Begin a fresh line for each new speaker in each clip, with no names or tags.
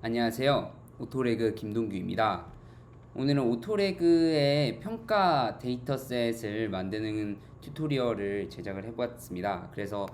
안녕하세요. 오토레그 김동규입니다. 오늘은 오토레그의 평가 데이터셋을 만드는 튜토리얼을 제작을 해보았습니다. 그래서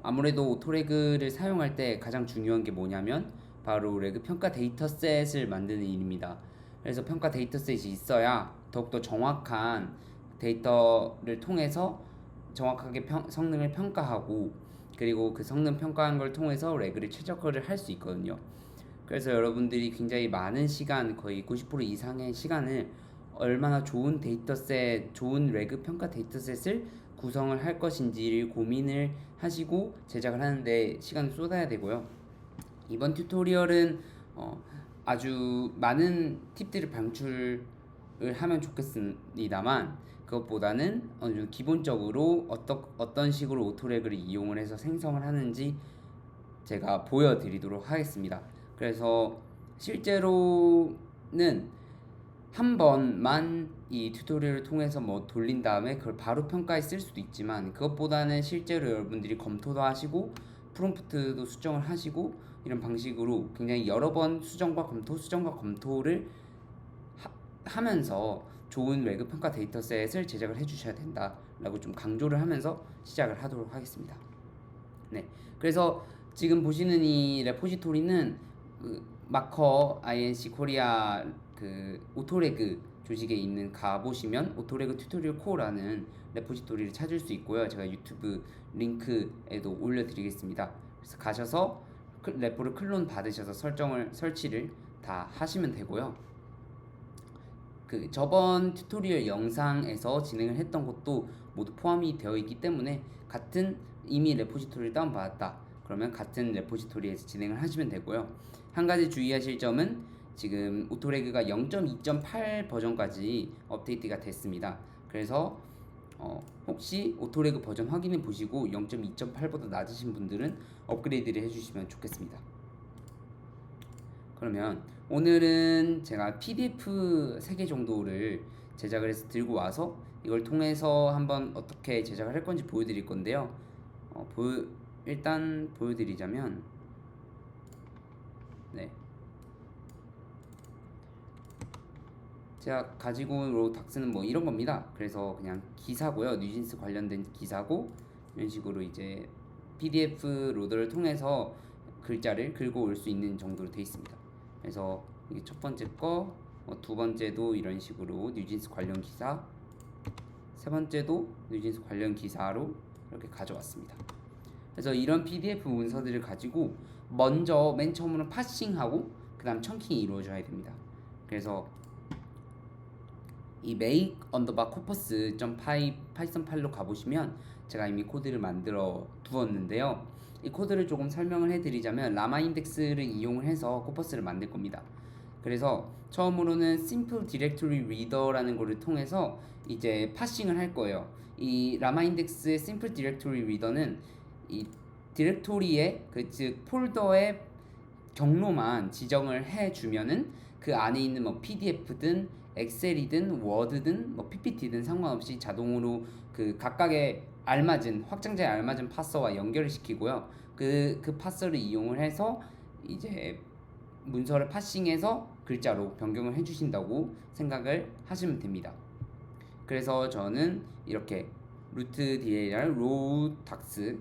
아무래도 오토레그를 사용할 때 가장 중요한 게 뭐냐면 바로 레그 평가 데이터셋을 만드는 일입니다. 그래서 평가 데이터셋이 있어야 더욱더 정확한 데이터를 통해서 정확하게 성능을 평가하고, 그리고 그 성능 평가한 걸 통해서 레그를 최적화를 할 수 있거든요. 그래서 여러분들이 굉장히 많은 시간, 거의 90% 이상의 시간을 얼마나 좋은 데이터셋, 좋은 레그 평가 데이터셋을 구성을 할 것인지를 고민을 하시고 제작을 하는데 시간을 쏟아야 되고요. 이번 튜토리얼은 아주 많은 팁들을 방출을 하면 좋겠습니다만, 그것보다는 어느 정도 기본적으로 어떤 식으로 오토레그를 이용을 해서 생성을 하는지 제가 보여드리도록 하겠습니다. 그래서 실제로는 한 번만 이 튜토리얼을 통해서 뭐 돌린 다음에 그걸 바로 평가에 쓸 수도 있지만, 그것보다는 실제로 여러분들이 검토도 하시고 프롬프트도 수정을 하시고 이런 방식으로 굉장히 여러 번 수정과 검토를 하면서 좋은 외부 평가 데이터셋을 제작을 해주셔야 된다라고 좀 강조를 하면서 시작을 하도록 하겠습니다. 네, 그래서 지금 보시는 이 레포지토리는 그 마커 INC 코리아 그 오토레그 조직에 있는 가보시면 오토레그 튜토리얼 코어라는 레포지토리를 찾을 수 있고요. 제가 유튜브 링크에도 올려드리겠습니다. 그래서 가셔서 레포를 클론 받으셔서 설치를 다 하시면 되고요. 그 저번 튜토리얼 영상에서 진행을 했던 것도 모두 포함이 되어 있기 때문에 같은 이미 레포지토리를 다운받았다 그러면 같은 레포지토리에서 진행을 하시면 되고요. 한 가지 주의하실 점은 지금 오토레그가 0.2.8 버전까지 업데이트가 됐습니다. 그래서 혹시 오토레그 버전 확인해 보시고 0.2.8보다 낮으신 분들은 업그레이드를 해주시면 좋겠습니다. 그러면 오늘은 제가 PDF 3개 정도를 제작을 해서 들고 와서 이걸 통해서 한번 어떻게 제작을 할 건지 보여드릴 건데요. 일단 보여드리자면, 네, 제가 가지고 온 로우 닥스는 뭐 이런 겁니다. 그래서 그냥 기사고요. 뉴진스 관련된 기사고, 이런 식으로 이제 PDF 로더를 통해서 글자를 긁어 올 수 있는 정도로 되어 있습니다. 그래서 이게 첫 번째 거, 두 번째도 이런 식으로 뉴진스 관련 기사, 세 번째도 뉴진스 관련 기사로 이렇게 가져왔습니다. 그래서 이런 PDF 문서들을 가지고 먼저 맨 처음으로 파싱하고 그 다음 청킹이 이루어져야 됩니다. 그래서 이 make underbar corpus.py 파이썬 파일로 가보시면 제가 이미 코드를 만들어 두었는데요. 이 코드를 조금 설명을 해드리자면 라마 인덱스를 이용을 해서 코퍼스를 만들 겁니다. 그래서 처음으로는 simple directory reader라는 거를 통해서 이제 파싱을 할 거예요. 이 라마 인덱스의 simple directory reader는 이 디렉토리의 즉 폴더의 경로만 지정을 해주면은 그 안에 있는 뭐 PDF든 엑셀이든 워드든 뭐 PPT든 상관없이 자동으로 그 각각의 알맞은 확장자에 알맞은 파서와 연결을 시키고요. 그 파서를 이용을 해서 이제 문서를 파싱해서 글자로 변경을 해주신다고 생각을 하시면 됩니다. 그래서 저는 이렇게 루트 dir row tags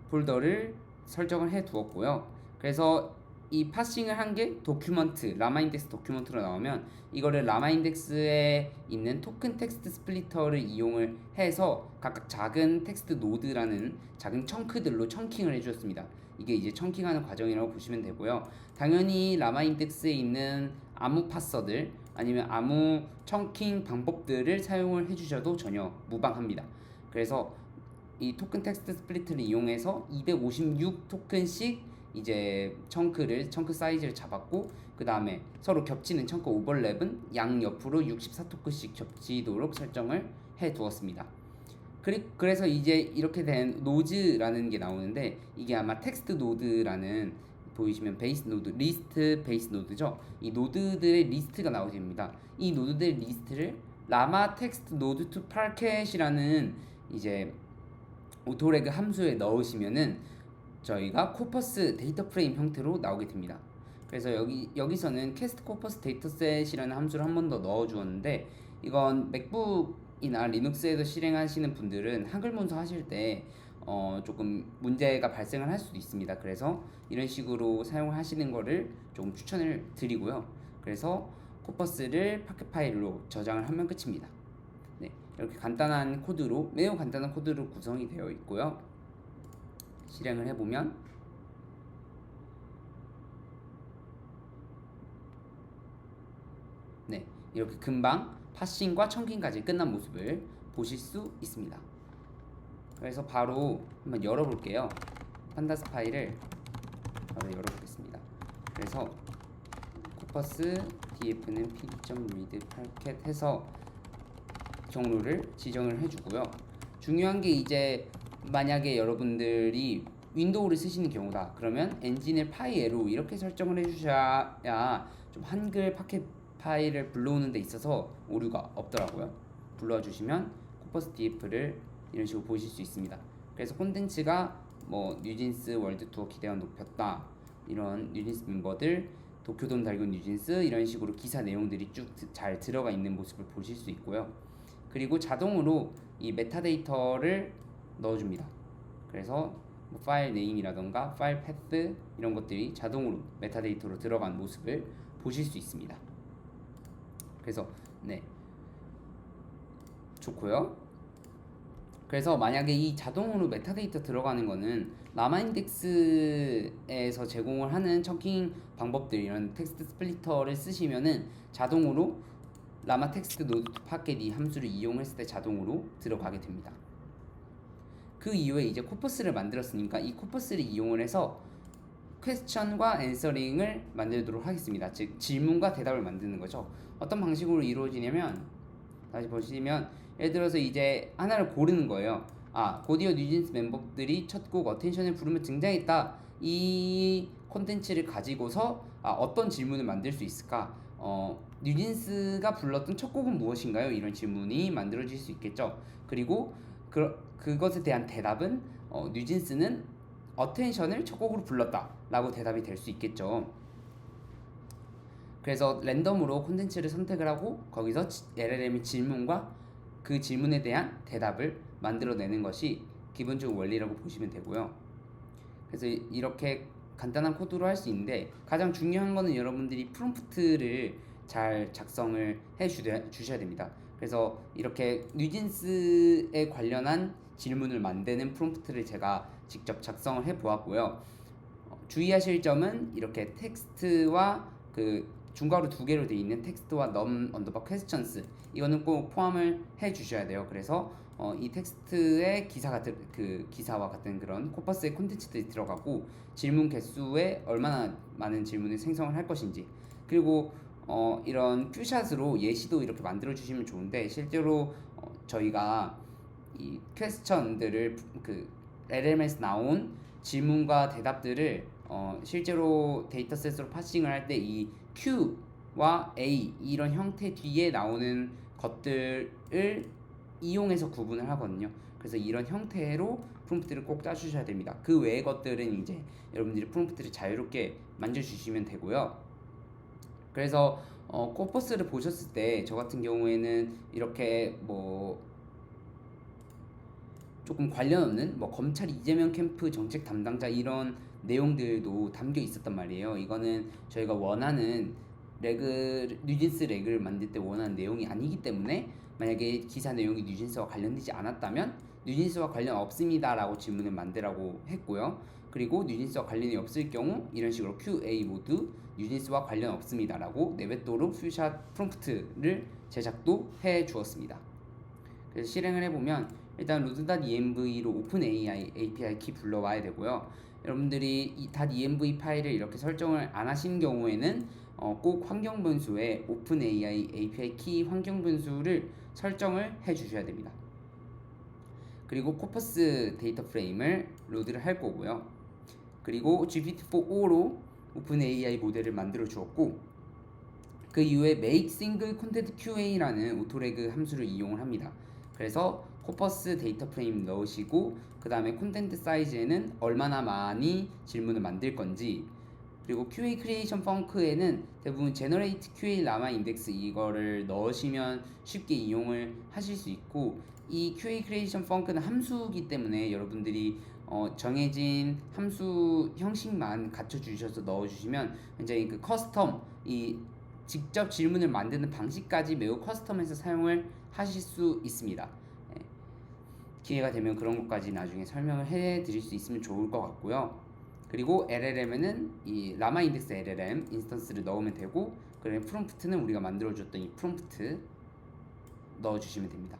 폴더를 설정을 해 두었고요. 그래서 이 파싱을 한 게 도큐먼트, 라마인덱스 도큐먼트로 나오면 이거를 라마인덱스에 있는 토큰 텍스트 스플리터를 이용을 해서 각각 작은 텍스트 노드라는 작은 청크들로 청킹을 해주었습니다. 이게 이제 청킹하는 과정이라고 보시면 되고요. 당연히 라마인덱스에 있는 아무 파서들 아니면 아무 청킹 방법들을 사용을 해주셔도 전혀 무방합니다. 그래서 이 토큰 텍스트 스플리트를 이용해서 256 토큰씩 이제 청크 사이즈를 잡았고, 그 다음에 서로 겹치는 청크 오버랩은 양옆으로 64 토큰씩 겹치도록 설정을 해 두었습니다. 그래서 이제 이렇게 된 노즈라는 게 나오는데, 이게 아마 텍스트 노드라는, 보이시면 베이스 노드, 리스트 베이스 노드죠. 이 노드들의 리스트가 나오게 됩니다. 이 노드들의 리스트를 라마 텍스트 노드 투 파켓이라는 이제 오토레그 함수에 넣으시면은 저희가 코퍼스 데이터 프레임 형태로 나오게 됩니다. 그래서 여기서는 캐스트 코퍼스 데이터셋이라는 함수를 한 번 더 넣어 주었는데, 이건 맥북이나 리눅스에서 실행하시는 분들은 한글 문서 하실 때 조금 문제가 발생을 할 수도 있습니다. 그래서 이런 식으로 사용하시는 거를 조금 추천을 드리고요. 그래서 코퍼스를 파켓 파일로 저장을 하면 끝입니다. 네, 이렇게 간단한 코드로, 매우 간단한 코드로 구성이 되어 있고요. 실행을 해보면 네, 이렇게 금방 파싱과 청킹까지 끝난 모습을 보실 수 있습니다. 그래서 바로 한번 열어볼게요. 판다스 파일을 바로 열어보겠습니다. 그래서 코퍼스 df는 pd.read packet 해서 경로를 지정을 해주고요. 중요한 게 이제 만약에 여러분들이 윈도우를 쓰시는 경우다, 그러면 엔진을 파이애로 이렇게 설정을 해주셔야 좀 한글 파켓 파일을 불러오는 데 있어서 오류가 없더라고요. 불러와 주시면 코퍼스 df를 이런 식으로 보실 수 있습니다. 그래서 콘텐츠가 뭐 뉴진스 월드 투어 기대감 높였다, 이런 뉴진스 멤버들 도쿄돔 달군 뉴진스, 이런 식으로 기사 내용들이 쭉 잘 들어가 있는 모습을 보실 수 있고요. 그리고 자동으로 이 메타데이터를 넣어줍니다. 그래서 뭐 파일 네임이라던가 파일 패스 이런 것들이 자동으로 메타데이터로 들어간 모습을 보실 수 있습니다. 그래서 네, 좋고요. 그래서 만약에 이 자동으로 메타데이터 들어가는 거는 라마인덱스에서 제공을 하는 청킹 방법들, 이런 텍스트 스플리터를 쓰시면은 자동으로 라마 텍스트 노드 투 파켓 이 함수를 이용했을 때 자동으로 들어가게 됩니다. 그 이후에 이제 코퍼스를 만들었으니까 이 코퍼스를 이용을 해서 퀘스천과 앤서링을 만들도록 하겠습니다. 즉 질문과 대답을 만드는 거죠. 어떤 방식으로 이루어지냐면, 다시 보시면 예를 들어서 이제 하나를 고르는 거예요. 고디어 뉴진스 멤버들이 첫 곡 어텐션을 부르며 등장했다. 이 콘텐츠를 가지고서 어떤 질문을 만들 수 있을까? 뉴진스가 불렀던 첫 곡은 무엇인가요? 이런 질문이 만들어질 수 있겠죠. 그리고 그것에 대한 대답은 뉴진스는 어텐션을 첫 곡으로 불렀다 라고 대답이 될 수 있겠죠. 그래서 랜덤으로 콘텐츠를 선택을 하고 거기서 LLM이 질문과 그 질문에 대한 대답을 만들어내는 것이 기본적인 원리라고 보시면 되고요. 그래서 이렇게 간단한 코드로 할 수 있는데, 가장 중요한 거는 여러분들이 프롬프트를 잘 작성을 해 주셔야 됩니다. 그래서 이렇게 뉴진스에 관련한 질문을 만드는 프롬프트를 제가 직접 작성을 해 보았고요. 주의하실 점은 이렇게 텍스트와 그 중괄호 두 개로 되어 있는 텍스트와 num 언더바 questions, 이거는 꼭 포함을 해 주셔야 돼요. 그래서 이 텍스트에 기사와 같은 그런 코퍼스의 콘텐츠들이 들어가고, 질문 개수에 얼마나 많은 질문을 생성을 할 것인지, 그리고 이런 퓨샷으로 예시도 이렇게 만들어 주시면 좋은데, 실제로 저희가 이 퀘스천들을 그 LM에서 나온 질문과 대답들을 실제로 데이터셋으로 파싱을 할 때 이 Q와 A 이런 형태 뒤에 나오는 것들을 이용해서 구분을 하거든요. 그래서 이런 형태로 프롬프트를 꼭 짜주셔야 됩니다. 그 외의 것들은 이제 여러분들이 프롬프트를 자유롭게 만져주시면 되고요. 그래서 코퍼스를 보셨을 때 저 같은 경우에는 이렇게 뭐 조금 관련 없는 뭐 검찰 이재명 캠프 정책 담당자 이런 내용들도 담겨 있었단 말이에요. 이거는 저희가 원하는 뉴진스 렉을 만들 때 원하는 내용이 아니기 때문에, 만약에 기사 내용이 뉴진스와 관련되지 않았다면 뉴진스와 관련 없습니다 라고 질문을 만들라고 했고요. 그리고 뉴진스와 관련이 없을 경우 이런 식으로 QA 모두 뉴진스와 관련 없습니다 라고 내뱉도록 퓨샷 프롬프트를 제작도 해 주었습니다. 그래서 실행을 해보면 일단 root.env로 오픈AI API 키 불러와야 되고요. 여러분들이 이 .env 파일을 이렇게 설정을 안 하신 경우에는 꼭 환경 변수에 오픈AI API 키 환경 변수를 설정을 해 주셔야 됩니다. 그리고 코퍼스 데이터 프레임을 로드를 할 거고요. 그리고 GPT-4o로 오픈AI 모델을 만들어 주었고, 그 이후에 make single content QA라는 오토레그 함수를 이용을 합니다. 그래서 코퍼스 데이터 프레임 넣으시고, 그 다음에 콘텐트 사이즈에는 얼마나 많이 질문을 만들 건지, 그리고 QA 크리에이션 펑크에는 대부분 제너레이트 QA 라마 인덱스 이거를 넣으시면 쉽게 이용을 하실 수 있고, 이 QA 크리에이션 펑크는 함수이기 때문에 여러분들이 정해진 함수 형식만 갖춰 주셔서 넣어 주시면 굉장히 그 커스텀, 이 직접 질문을 만드는 방식까지 매우 커스텀해서 사용을 하실 수 있습니다. 예, 기회가 되면 그런 것까지 나중에 설명을 해 드릴 수 있으면 좋을 것 같고요. 그리고 LLM에는 이 라마 인덱스 LLM 인스턴스를 넣으면 되고, 그다음에 프롬프트는 우리가 만들어줬던 이 프롬프트 넣어주시면 됩니다.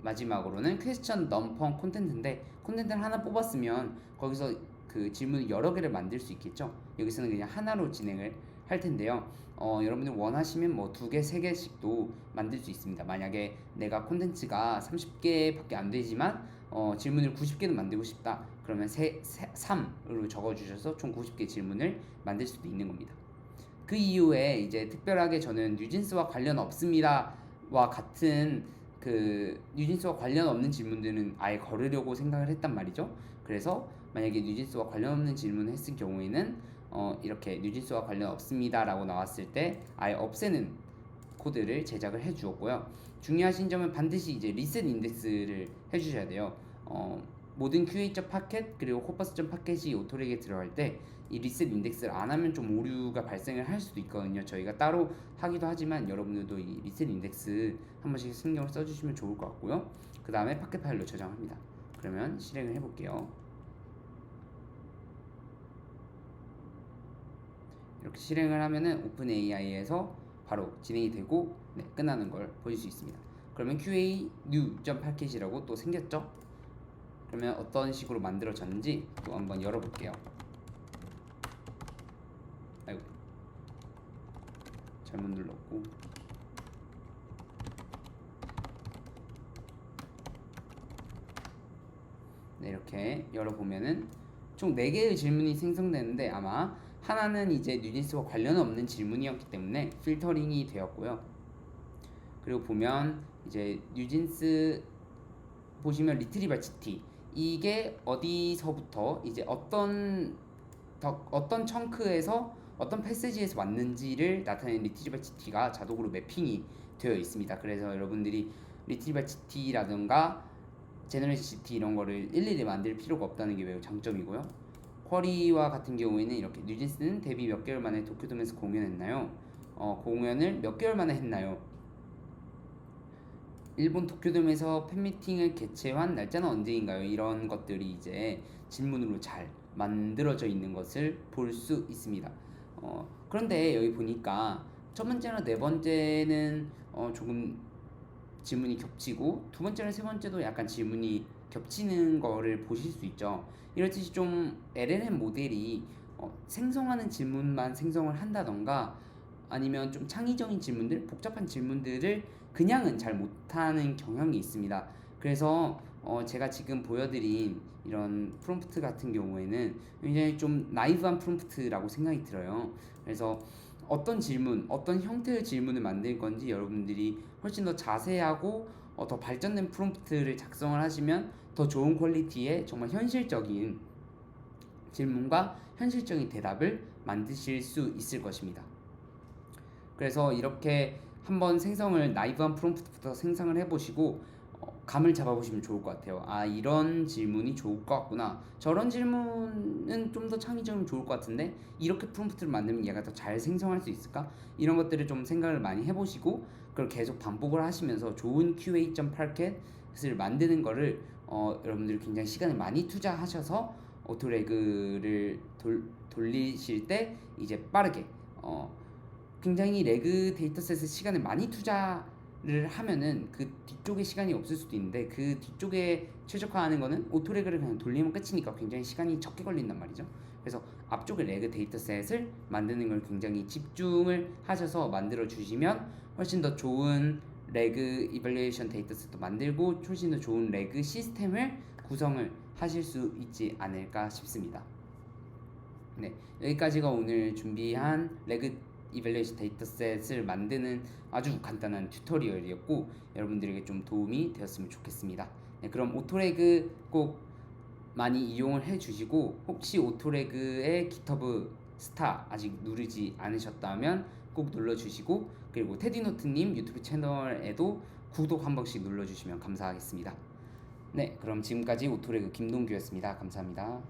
마지막으로는 퀘스천 넘펑 콘텐츠인데, 콘텐츠를 하나 뽑았으면 거기서 그 질문 여러 개를 만들 수 있겠죠. 여기서는 그냥 하나로 진행을 할 텐데요. 여러분들 원하시면 뭐 2개, 3개씩도 만들 수 있습니다. 만약에 내가 콘텐츠가 30개밖에 안 되지만 질문을 90개도 만들고 싶다, 그러면 3으로 적어주셔서 총 90개 질문을 만들 수도 있는 겁니다. 그 이후에 이제 특별하게 저는 뉴진스와 관련 없습니다와 같은 그 뉴진스와 관련 없는 질문들은 아예 걸으려고 생각을 했단 말이죠. 그래서 만약에 뉴진스와 관련 없는 질문을 했을 경우에는 이렇게 뉴진스와 관련 없습니다라고 나왔을 때 아예 없애는 코드를 제작을 해 주었고요. 중요하신 점은 반드시 이제 리셋 인덱스를 해 주셔야 돼요. 모든 QA.packet 그리고 corpus.packet이 오토렉에 들어갈 때 이 리셋 인덱스를 안 하면 좀 오류가 발생을 할 수도 있거든요. 저희가 따로 하기도 하지만 여러분들도 이 리셋 인덱스 한 번씩 신경을 써주시면 좋을 것 같고요. 그 다음에 파켓 파일로 저장합니다. 그러면 실행을 해볼게요. 이렇게 실행을 하면은 오픈 AI에서 바로 진행이 되고 끝나는 걸 보실 수 있습니다. 그러면 QA new.packet이라고 또 생겼죠? 그러면 어떤 식으로 만들어졌는지 또 한번 열어볼게요. 아이고, 잘못 눌렀고. 네, 이렇게 열어보면은 총 4개의 질문이 생성되는데, 아마 하나는 이제 뉴진스와 관련 없는 질문이었기 때문에 필터링이 되었고요. 그리고 보면 이제 뉴진스 보시면 리트리발 GT, 이게 어디서부터 이제 어떤 청크에서 어떤 패스지에서 왔는지를 나타내는 리트리발 GT가 자동으로 매핑이 되어 있습니다. 그래서 여러분들이 리트리발 GT라든가 제너레이션 GT 이런 거를 일일이 만들 필요가 없다는 게 매우 장점이고요. 쿼리와 같은 경우에는 이렇게 뉴진스는 데뷔 몇 개월 만에 도쿄돔에서 공연했나요? 공연을 몇 개월 만에 했나요? 일본 도쿄돔에서 팬미팅을 개최한 날짜는 언제인가요? 이런 것들이 이제 질문으로 잘 만들어져 있는 것을 볼 수 있습니다. 그런데 여기 보니까 첫 번째나 네 번째는 조금 질문이 겹치고, 두 번째랑 세 번째도 약간 질문이 겹치는 거를 보실 수 있죠. 이렇듯이 좀 LLM 모델이 생성하는 질문만 생성을 한다던가, 아니면 좀 창의적인 질문들, 복잡한 질문들을 그냥은 잘 못하는 경향이 있습니다. 그래서 제가 지금 보여드린 이런 프롬프트 같은 경우에는 굉장히 좀 나이브한 프롬프트라고 생각이 들어요. 그래서 어떤 질문, 어떤 형태의 질문을 만들 건지 여러분들이 훨씬 더 자세하고 더 발전된 프롬프트를 작성을 하시면 더 좋은 퀄리티의 정말 현실적인 질문과 현실적인 대답을 만드실 수 있을 것입니다. 그래서 이렇게 한번 생성을 나이브한 프롬프트부터 생성을 해보시고 감을 잡아보시면 좋을 것 같아요. 아, 이런 질문이 좋을 것 같구나, 저런 질문은 좀 더 창의적이면 좋을 것 같은데 이렇게 프롬프트를 만들면 얘가 더 잘 생성할 수 있을까? 이런 것들을 좀 생각을 많이 해보시고 그걸 계속 반복을 하시면서 좋은 QA.packet을 만드는 거를 여러분들이 굉장히 시간을 많이 투자하셔서 오토레그를 돌리실 때 이제 빠르게 굉장히 레그 데이터셋에 시간을 많이 투자를 하면은 그 뒤쪽에 시간이 없을 수도 있는데, 그 뒤쪽에 최적화하는 거는 오토레그를 그냥 돌리면 끝이니까 굉장히 시간이 적게 걸린단 말이죠. 그래서 앞쪽에 레그 데이터셋을 만드는 걸 굉장히 집중을 하셔서 만들어 주시면 훨씬 더 좋은 레그 이발리에이션 데이터셋도 만들고 훨씬 더 좋은 레그 시스템을 구성을 하실 수 있지 않을까 싶습니다. 네, 여기까지가 오늘 준비한 레그 이발리에이션 데이터셋을 만드는 아주 간단한 튜토리얼이었고, 여러분들에게 좀 도움이 되었으면 좋겠습니다. 네, 그럼 오토레그 꼭 많이 이용을 해주시고, 혹시 오토레그의 GitHub 스타 아직 누르지 않으셨다면 꼭 눌러주시고, 그리고 테디노트님 유튜브 채널에도 구독 한 번씩 눌러주시면 감사하겠습니다. 네, 그럼 지금까지 오토레그 김동규였습니다. 감사합니다.